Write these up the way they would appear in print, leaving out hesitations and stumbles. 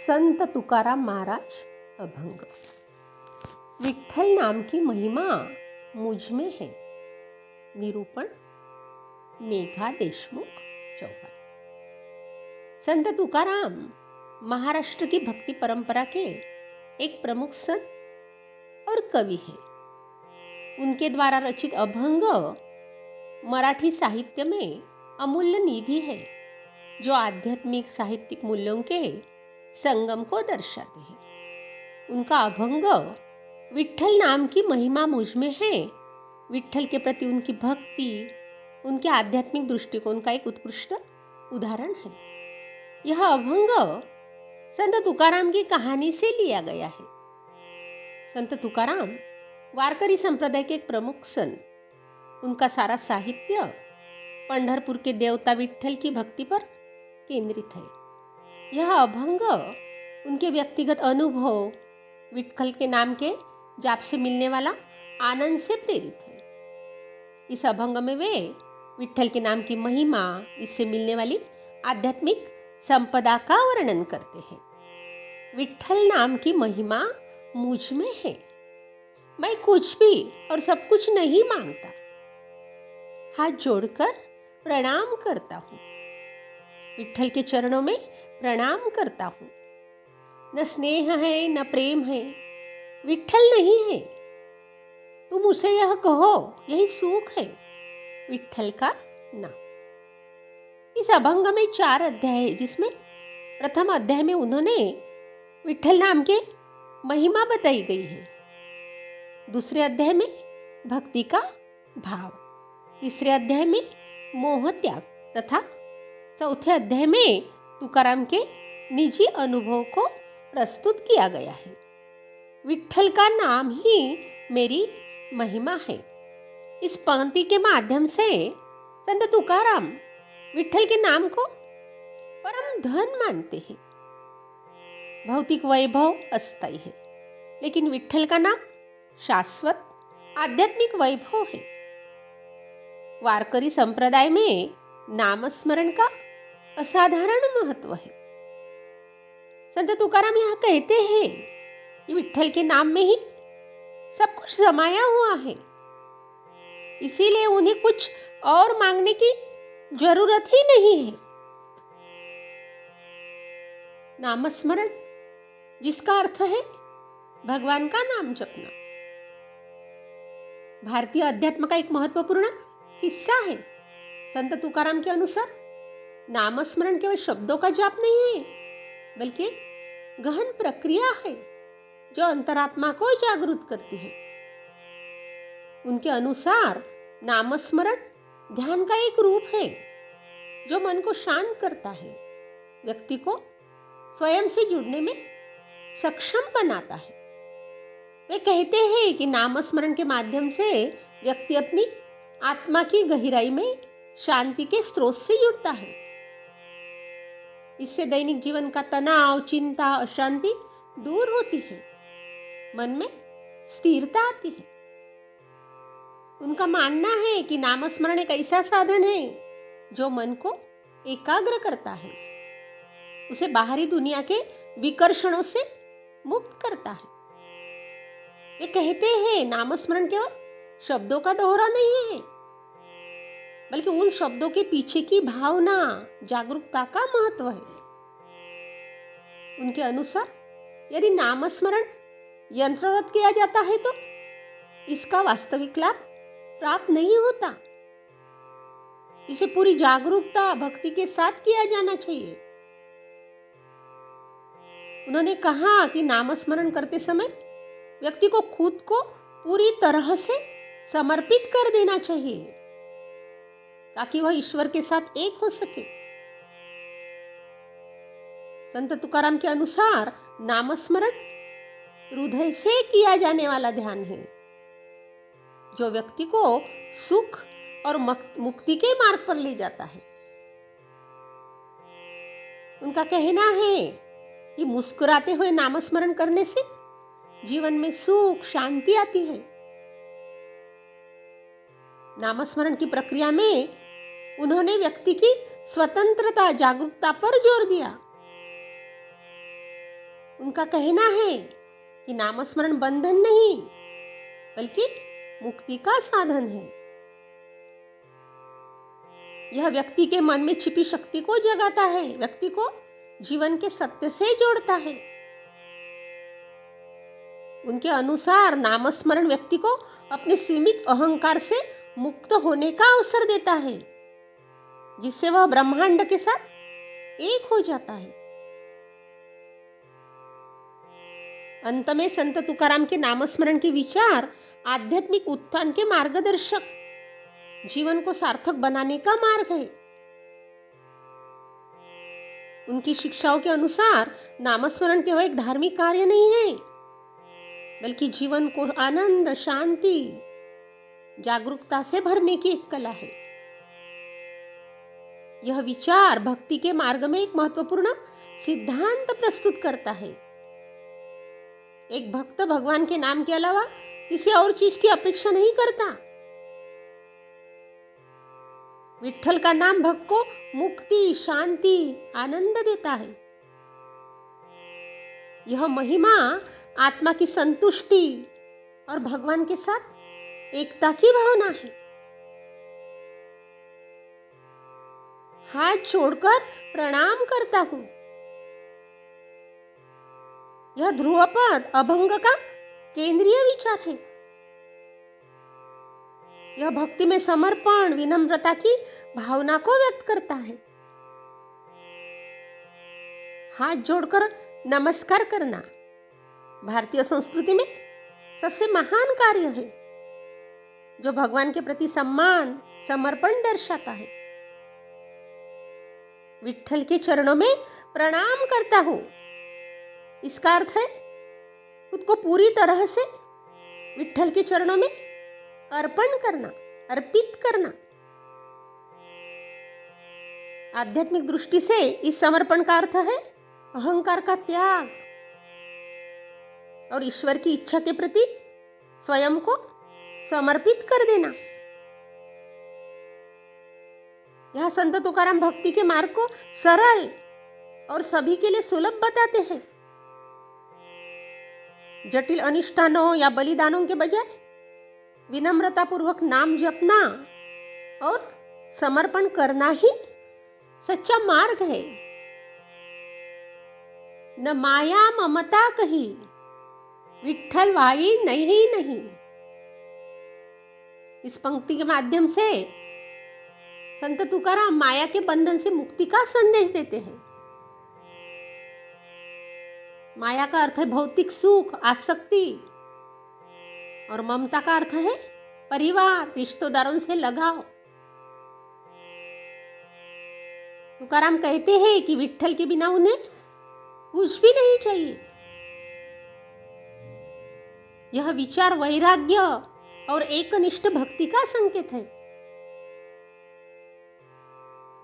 संत तुकाराम महाराज अभंग। विठ्ठल नाम की महिमा मुझ में है। निरूपण मेघा देशमुख चौहान। संत तुकाराम महाराष्ट्र की भक्ति परंपरा के एक प्रमुख संत और कवि हैं। उनके द्वारा रचित अभंग मराठी साहित्य में अमूल्य निधि है, जो आध्यात्मिक साहित्यिक मूल्यों के संगम को दर्शाते हैं। उनका अभंग विठ्ठल नाम की महिमा मुझ में है, विठ्ठल के प्रति उनकी भक्ति, उनके आध्यात्मिक दृष्टिकोण का एक उत्कृष्ट उदाहरण है। यह अभंग संत तुकाराम की कहानी से लिया गया है। संत तुकाराम वारकरी संप्रदाय के एक प्रमुख संत। उनका सारा साहित्य पंढरपुर के देवता विठ्ठल की भक्ति पर केंद्रित है। यह अभंग उनके व्यक्तिगत अनुभव, विठ्ठल के नाम के जाप से मिलने वाला आनंद से प्रेरित है। इस अभंग में वे विठ्ठल के नाम की महिमा, इससे मिलने वाली आध्यात्मिक संपदा का वर्णन करते हैं। विठ्ठल नाम की महिमा मुझ में है। मैं कुछ भी और सब कुछ नहीं मांगता, हाथ जोड़कर प्रणाम करता हूँ। विठ्ठल के चरणों में प्रणाम करता हूँ। न स्नेह है न प्रेम है, विठ्ठल नहीं है। तुम उसे यह कहो, यही सुख है विठ्ठल का नाम। इस अभंग में 4 अध्याय है, जिसमें प्रथम अध्याय में उन्होंने विठ्ठल नाम के महिमा बताई गई है। दूसरे अध्याय में भक्ति का भाव, तीसरे अध्याय में मोह त्याग तथा चौथे अध्याय में तुकाराम के निजी अनुभव को प्रस्तुत किया गया है। विठ्ठल का नाम ही मेरी महिमा है। इस पंक्ति के माध्यम से संत तुकाराम विठ्ठल के नाम को परम धन मानते हैं। भौतिक वैभव अस्थायी है, लेकिन विठ्ठल का नाम शाश्वत आध्यात्मिक वैभव है। वारकरी संप्रदाय में नामस्मरण का असाधारण महत्व है। संत तुकाराम यह कहते हैं कि विठ्ठल के नाम में ही सब कुछ समाया हुआ है, इसीलिए उन्हें कुछ और मांगने की जरूरत ही नहीं है। नामस्मरण, जिसका अर्थ है भगवान का नाम जपना, भारतीय अध्यात्म का एक महत्वपूर्ण हिस्सा है। संत तुकाराम के अनुसार नामस्मरण केवल शब्दों का जाप नहीं है, बल्कि गहन प्रक्रिया है जो अंतरात्मा को जागृत करती है। उनके अनुसार नामस्मरण ध्यान का एक रूप है जो मन को शांत करता है, व्यक्ति को स्वयं से जुड़ने में सक्षम बनाता है। वे कहते हैं कि नामस्मरण के माध्यम से व्यक्ति अपनी आत्मा की गहराई में शांति के स्रोत से जुड़ता है। इससे दैनिक जीवन का तनाव, चिंता, अशांति दूर होती है, मन में स्थिरता आती है। उनका मानना है कि नामस्मरण एक ऐसा साधन है जो मन को एकाग्र करता है, उसे बाहरी दुनिया के विकर्षणों से मुक्त करता है। वे कहते हैं नामस्मरण केवल शब्दों का दोहरा नहीं है, बल्कि उन शब्दों के पीछे की भावना, जागरूकता का महत्व है। उनके अनुसार यदि नामस्मरण यंत्रवत किया जाता है तो इसका वास्तविक लाभ प्राप्त नहीं होता। इसे पूरी जागरूकता, भक्ति के साथ किया जाना चाहिए। उन्होंने कहा कि नामस्मरण करते समय व्यक्ति को खुद को पूरी तरह से समर्पित कर देना चाहिए, ताकि वह ईश्वर के साथ एक हो सके। संत तुकाराम के अनुसार नामस्मरण हृदय से किया जाने वाला ध्यान है, जो व्यक्ति को सुख और मुक्ति के मार्ग पर ले जाता है। उनका कहना है कि मुस्कुराते हुए नामस्मरण करने से जीवन में सुख, शांति आती है। नामस्मरण की प्रक्रिया में उन्होंने व्यक्ति की स्वतंत्रता, जागरूकता पर जोर दिया। उनका कहना है कि नामस्मरण बंधन नहीं बल्कि मुक्ति का साधन है। यह व्यक्ति के मन में छिपी शक्ति को जगाता है, व्यक्ति को जीवन के सत्य से जोड़ता है। उनके अनुसार नामस्मरण व्यक्ति को अपने सीमित अहंकार से मुक्त होने का अवसर देता है, जिससे वह ब्रह्मांड के साथ एक हो जाता है। अंत में संत तुकाराम के नामस्मरण के विचार आध्यात्मिक उत्थान के मार्गदर्शक, जीवन को सार्थक बनाने का मार्ग है। उनकी शिक्षाओं के अनुसार नामस्मरण केवल एक धार्मिक कार्य नहीं है, बल्कि जीवन को आनंद, शांति, जागरूकता से भरने की एक कला है। यह विचार भक्ति के मार्ग में एक महत्वपूर्ण सिद्धांत प्रस्तुत करता है। एक भक्त भगवान के नाम के अलावा किसी और चीज की अपेक्षा नहीं करता। विठ्ठल का नाम भक्त को मुक्ति, शांति, आनंद देता है। यह महिमा आत्मा की संतुष्टि और भगवान के साथ एकता की भावना है। हाथ छोड़कर प्रणाम करता हूं, यह ध्रुवपद अभंग का केंद्रीय विचार है। यह भक्ति में समर्पण, विनम्रता की भावना को व्यक्त करता है। हाथ जोड़कर नमस्कार करना भारतीय संस्कृति में सबसे महान कार्य है, जो भगवान के प्रति सम्मान, समर्पण दर्शाता है। विठ्ठल के चरणों में प्रणाम करता हूं, इसका अर्थ है खुद को पूरी तरह से विठ्ठल के चरणों में अर्पण करना, अर्पित करना। आध्यात्मिक दृष्टि से इस समर्पण का अर्थ है अहंकार का त्याग और ईश्वर की इच्छा के प्रति स्वयं को समर्पित कर देना। यह संत तुकाराम भक्ति के मार्ग को सरल और सभी के लिए सुलभ बताते हैं। जटिल अनुष्ठानों या बलिदानों के बजाय विनम्रता पूर्वक नाम जपना और समर्पण करना ही सच्चा मार्ग है। न माया ममता कही, विठ्ठल भाई नहीं। इस पंक्ति के माध्यम से संत तुकाराम माया के बंधन से मुक्ति का संदेश देते हैं। माया का अर्थ है भौतिक सुख, आसक्ति, और ममता का अर्थ है परिवार, रिश्तेदारों से लगाव। तुकाराम कहते हैं कि विठ्ठल के बिना उन्हें कुछ भी नहीं चाहिए। यह विचार वैराग्य और एकनिष्ठ भक्ति का संकेत है।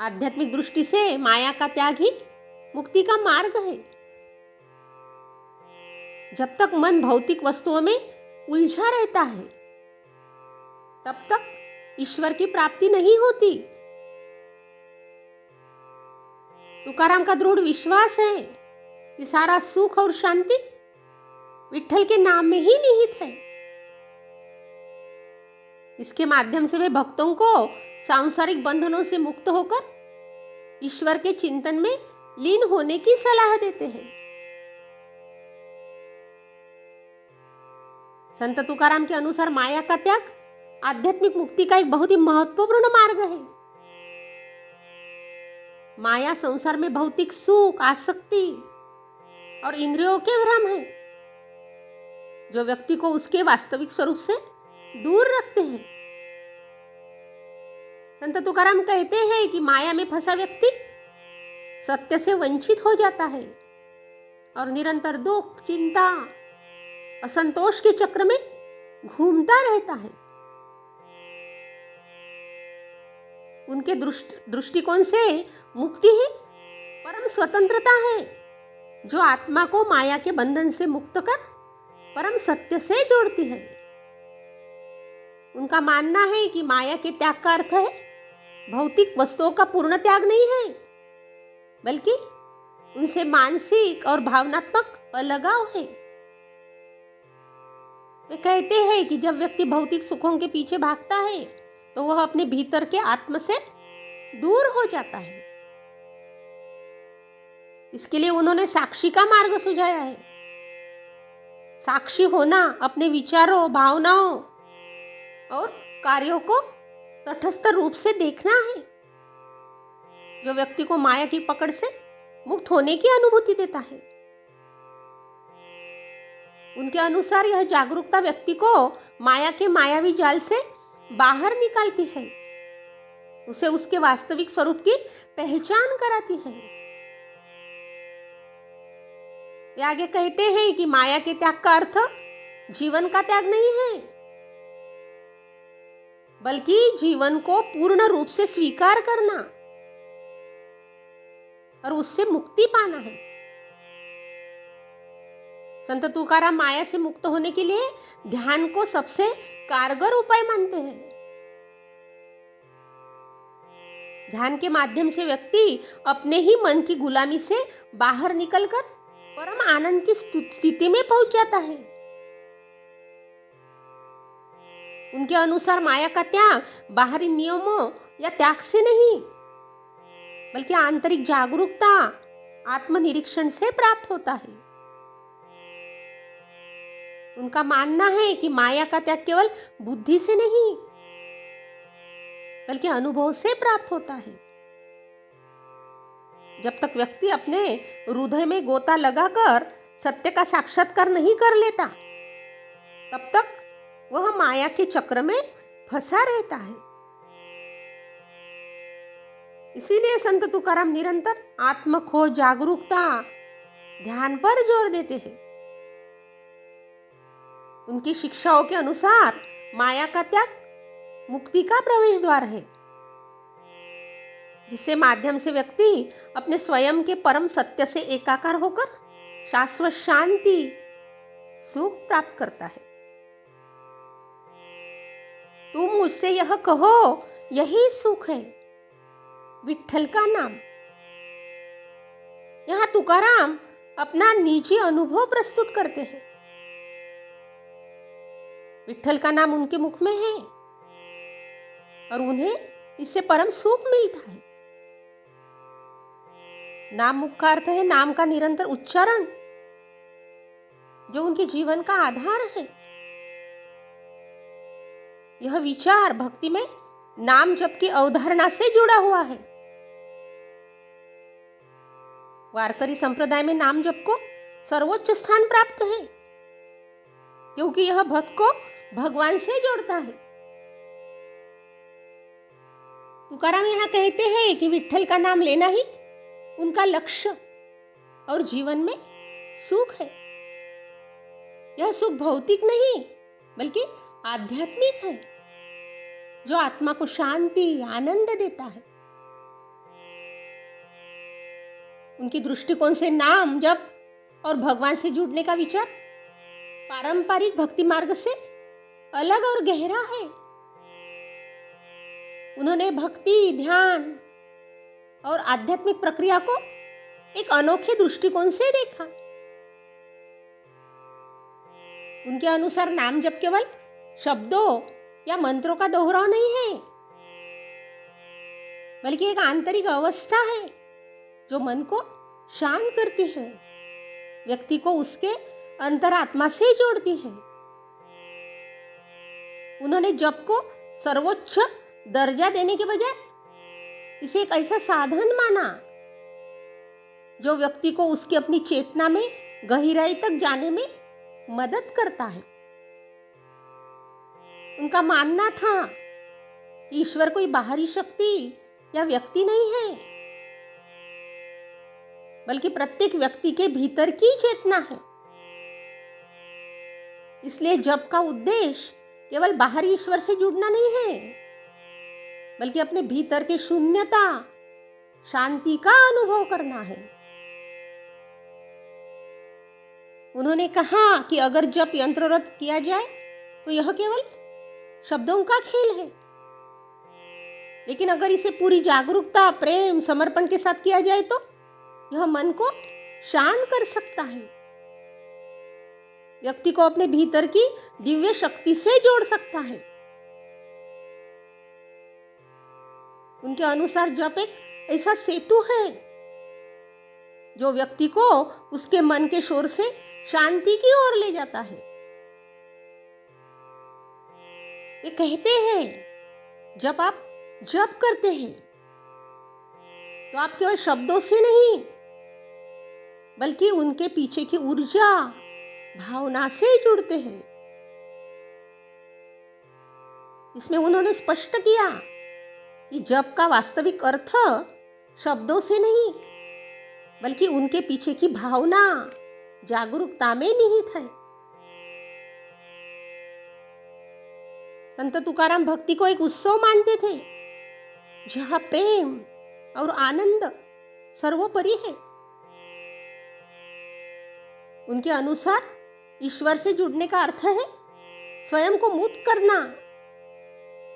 आध्यात्मिक दृष्टि से माया का त्याग ही मुक्ति का मार्ग है। जब तक मन भौतिक वस्तुओं में उलझा रहता है, तब तक ईश्वर की प्राप्ति नहीं होती। तुकाराम का दृढ़ विश्वास है कि सारा सुख और शांति विठ्ठल के नाम में ही निहित है। इसके माध्यम से वे भक्तों को सांसारिक बंधनों से मुक्त होकर ईश्वर के चिंतन में लीन होने की सलाह देते हैं। संत तुकाराम के अनुसार माया का त्याग आध्यात्मिक मुक्ति का एक बहुत ही महत्वपूर्ण मार्ग है। माया संसार में भौतिक सुख, आसक्ति और इंद्रियों के भ्रम है, जो व्यक्ति को उसके वास्तविक स्वरूप से दूर रखते हैं। संत तुकाराम कहते हैं कि माया में फंसा व्यक्ति सत्य से वंचित हो जाता है और निरंतर दुख, चिंता, असंतोष के चक्र में घूमता रहता है। उनके दृष्टिकोण से मुक्ति ही परम स्वतंत्रता है, जो आत्मा को माया के बंधन से मुक्त कर परम सत्य से जोड़ती है। उनका मानना है कि माया के त्याग का अर्थ है भौतिक वस्तुओं का पूर्ण त्याग नहीं है, बल्कि उनसे मानसिक और भावनात्मक अलगाव है। वे कहते हैं कि जब व्यक्ति भौतिक सुखों के पीछे भागता है तो वह अपने भीतर के आत्म से दूर हो जाता है। इसके लिए उन्होंने साक्षी का मार्ग सुझाया है। साक्षी होना अपने विचारों, भावनाओं और कार्यों को तटस्थ रूप से देखना है, जो व्यक्ति को माया की पकड़ से मुक्त होने की अनुभूति देता है। उनके अनुसार यह जागरूकता व्यक्ति को माया के मायावी जाल से बाहर निकालती है, उसे उसके वास्तविक स्वरूप की पहचान कराती है। वे आगे कहते हैं कि माया के त्याग का अर्थ जीवन का त्याग नहीं है, बल्कि जीवन को पूर्ण रूप से स्वीकार करना और उससे मुक्ति पाना है। संत तुकाराम माया से मुक्त होने के लिए ध्यान को सबसे कारगर उपाय मानते हैं। ध्यान के माध्यम से व्यक्ति अपने ही मन की गुलामी से बाहर निकलकर परम आनंद की स्थिति में पहुंच जाता है। उनके अनुसार माया का त्याग बाहरी नियमों या त्याग से नहीं, बल्कि आंतरिक जागरूकता, आत्मनिरीक्षण से प्राप्त होता है। उनका मानना है कि माया का त्याग केवल बुद्धि से नहीं, बल्कि अनुभव से प्राप्त होता है। जब तक व्यक्ति अपने हृदय में गोता लगाकर सत्य का साक्षात्कार नहीं कर लेता, तब तक वह माया के चक्र में फंसा रहता है। इसीलिए संत तुकाराम निरंतर आत्मखोज, जागरूकता, ध्यान पर जोर देते हैं। उनकी शिक्षाओं के अनुसार माया का त्याग मुक्ति का प्रवेश द्वार है, जिससे माध्यम से व्यक्ति अपने स्वयं के परम सत्य से एकाकार होकर शाश्वत शांति, सुख प्राप्त करता है। तुम मुझसे यह कहो, यही सुख है, विट्ठल का नाम। यहाँ तुकाराम अपना निजी अनुभव प्रस्तुत करते हैं। विट्ठल का नाम उनके मुख में है और उन्हें इससे परम सुख मिलता है। नाम मुख का अर्थ है नाम का निरंतर उच्चारण, जो उनके जीवन का आधार है। यह विचार भक्ति में नाम जप की अवधारणा से जुड़ा हुआ है। वारकरी संप्रदाय में नाम जप को सर्वोच्च स्थान प्राप्त है, क्योंकि यह भक्त को भगवान से जोड़ता है। तुकाराम यहाँ कहते हैं कि विट्ठल का नाम लेना ही उनका लक्ष्य और जीवन में सुख है। यह सुख भौतिक नहीं, बल्कि आध्यात्मिक है, जो आत्मा को शांति, आनंद देता है। उनकी दृष्टिकोण से नाम जप और भगवान से जुड़ने का विचार पारंपरिक भक्ति मार्ग से अलग और गहरा है। उन्होंने भक्ति, ध्यान और आध्यात्मिक प्रक्रिया को एक अनोखे दृष्टिकोण से देखा। उनके अनुसार नाम जप केवल शब्दों या मंत्रों का दोहराव नहीं है, बल्कि एक आंतरिक अवस्था है जो मन को शांत करती है, व्यक्ति को उसके अंतरात्मा से जोड़ती है। उन्होंने जप को सर्वोच्च दर्जा देने के बजाय इसे एक ऐसा साधन माना जो व्यक्ति को उसकी अपनी चेतना में गहराई तक जाने में मदद करता है। उनका मानना था कि ईश्वर कोई बाहरी शक्ति या व्यक्ति नहीं है, बल्कि प्रत्येक व्यक्ति के भीतर की चेतना है। इसलिए जप का उद्देश्य केवल बाहरी ईश्वर से जुड़ना नहीं है, बल्कि अपने भीतर के शून्यता, शांति का अनुभव करना है। उन्होंने कहा कि अगर जप यंत्ररत किया जाए तो यह केवल शब्दों का खेल है, लेकिन अगर इसे पूरी जागरूकता, प्रेम, समर्पण के साथ किया जाए तो यह मन को शांत कर सकता है व्यक्ति को अपने भीतर की दिव्य शक्ति से जोड़ सकता है। उनके अनुसार जप एक ऐसा सेतु है जो व्यक्ति को उसके मन के शोर से शांति की ओर ले जाता है। वे कहते हैं जब आप जप करते हैं तो आप केवल शब्दों से नहीं बल्कि उनके पीछे की ऊर्जा, भावना से जुड़ते हैं। इसमें उन्होंने स्पष्ट किया कि जप का वास्तविक अर्थ शब्दों से नहीं बल्कि उनके पीछे की भावना, जागरूकता में निहित है। संत तुकाराम भक्ति को एक उत्सव मानते थे जहां प्रेम और आनंद सर्वोपरि है। उनके अनुसार ईश्वर से जुड़ने का अर्थ है स्वयं को मुक्त करना,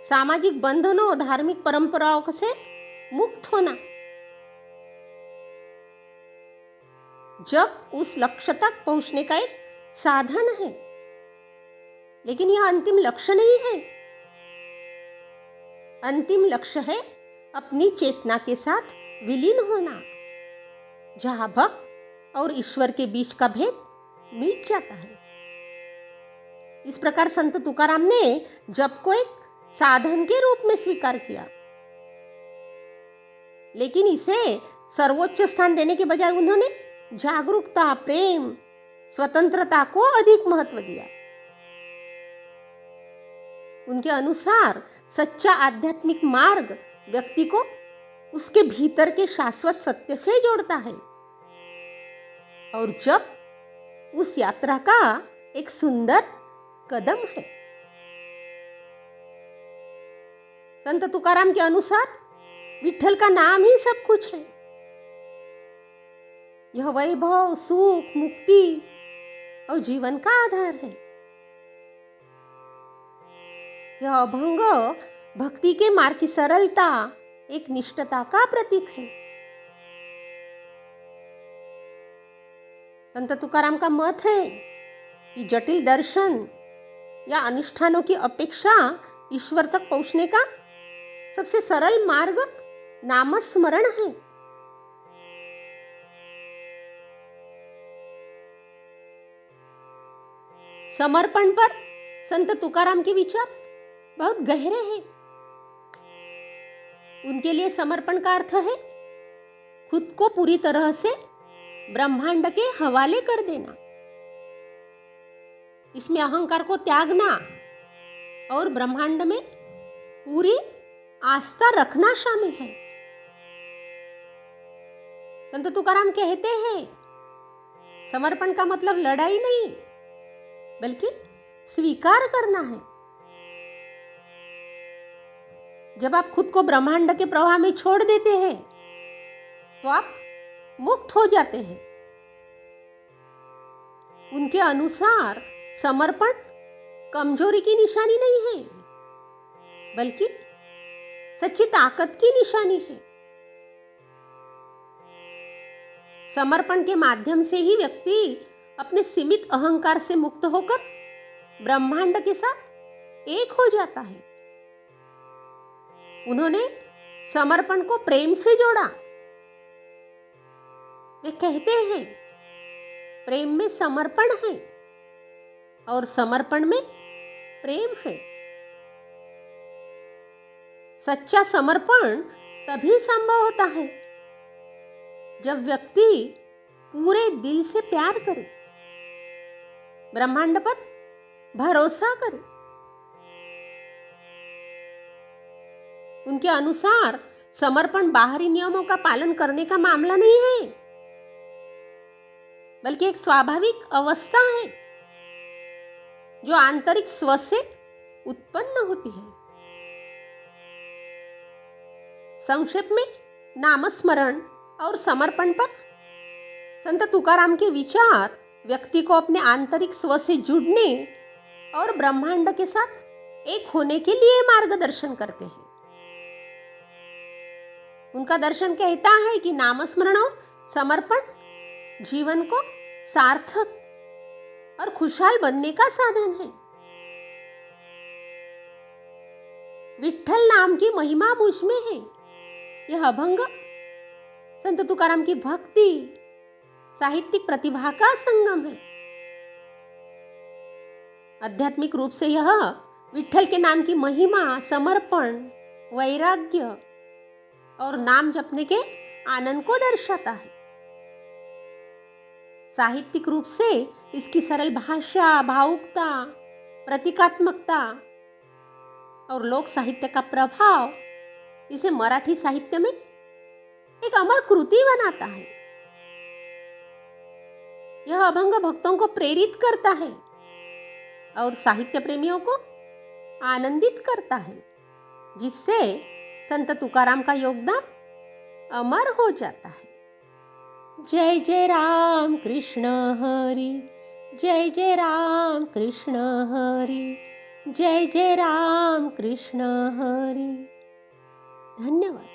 सामाजिक बंधनों, धार्मिक परंपराओं से मुक्त होना। जब उस लक्ष्य तक पहुंचने का एक साधन है, लेकिन यह अंतिम लक्ष्य नहीं है। अंतिम लक्ष्य है अपनी चेतना के साथ विलीन होना, जहां भक्त और ईश्वर के बीच का भेद मिट जाता है। इस प्रकार संत तुकाराम ने जप को एक साधन के रूप में स्वीकार किया, लेकिन इसे सर्वोच्च स्थान देने के बजाय उन्होंने जागरूकता, प्रेम, स्वतंत्रता को अधिक महत्व दिया। उनके अनुसार सच्चा आध्यात्मिक मार्ग व्यक्ति को उसके भीतर के शाश्वत सत्य से जोड़ता है और जब उस यात्रा का एक सुंदर कदम है। संत तुकाराम के अनुसार विठ्ठल का नाम ही सब कुछ है। यह वैभव, सुख, मुक्ति और जीवन का आधार है। यह अभंग भक्ति के मार्ग की सरलता, एक निष्ठता का प्रतीक है। संत तुकाराम का मत है कि जटिल दर्शन या अनुष्ठानों की अपेक्षा ईश्वर तक पहुंचने का सबसे सरल मार्ग नामस्मरण है। समर्पण पर संत तुकाराम के विचार बहुत गहरे हैं। उनके लिए समर्पण का अर्थ है खुद को पूरी तरह से ब्रह्मांड के हवाले कर देना। इसमें अहंकार को त्यागना और ब्रह्मांड में पूरी आस्था रखना शामिल है। संत तुकाराम कहते हैं समर्पण का मतलब लड़ाई नहीं बल्कि स्वीकार करना है। जब आप खुद को ब्रह्मांड के प्रवाह में छोड़ देते हैं तो आप मुक्त हो जाते हैं। उनके अनुसार समर्पण कमजोरी की निशानी नहीं है बल्कि सच्ची ताकत की निशानी है। समर्पण के माध्यम से ही व्यक्ति अपने सीमित अहंकार से मुक्त होकर ब्रह्मांड के साथ एक हो जाता है। उन्होंने समर्पण को प्रेम से जोड़ा। वे कहते हैं प्रेम में समर्पण है और समर्पण में प्रेम है। सच्चा समर्पण तभी संभव होता है जब व्यक्ति पूरे दिल से प्यार करे, ब्रह्मांड पर भरोसा करे। उनके अनुसार समर्पण बाहरी नियमों का पालन करने का मामला नहीं है बल्कि एक स्वाभाविक अवस्था है जो आंतरिक स्व से उत्पन्न होती है। संक्षेप में नामस्मरण और समर्पण पर संत तुकाराम के विचार व्यक्ति को अपने आंतरिक स्व से जुड़ने और ब्रह्मांड के साथ एक होने के लिए मार्गदर्शन करते हैं। उनका दर्शन कहता है कि नामस्मरण और समर्पण जीवन को सार्थक और खुशहाल बनने का साधन है। विठ्ठल नाम की महिमा मुझ में है। यह अभंग संत तुकाराम की भक्ति साहित्यिक प्रतिभा का संगम है। आध्यात्मिक रूप से यह विठ्ठल के नाम की महिमा, समर्पण, वैराग्य और नाम जपने के आनंद को दर्शाता है। साहित्यिक रूप से इसकी सरल भाषा, भावुकता, प्रतीकात्मकता और लोक साहित्य का प्रभाव इसे मराठी साहित्य में एक अमर कृति बनाता है। यह अभंग भक्तों को प्रेरित करता है और साहित्य प्रेमियों को आनंदित करता है, जिससे संत तुकाराम का योगदान अमर हो जाता है। जय जय राम कृष्ण हरि, जय जय राम कृष्ण हरि, जय जय राम कृष्ण हरि। धन्यवाद।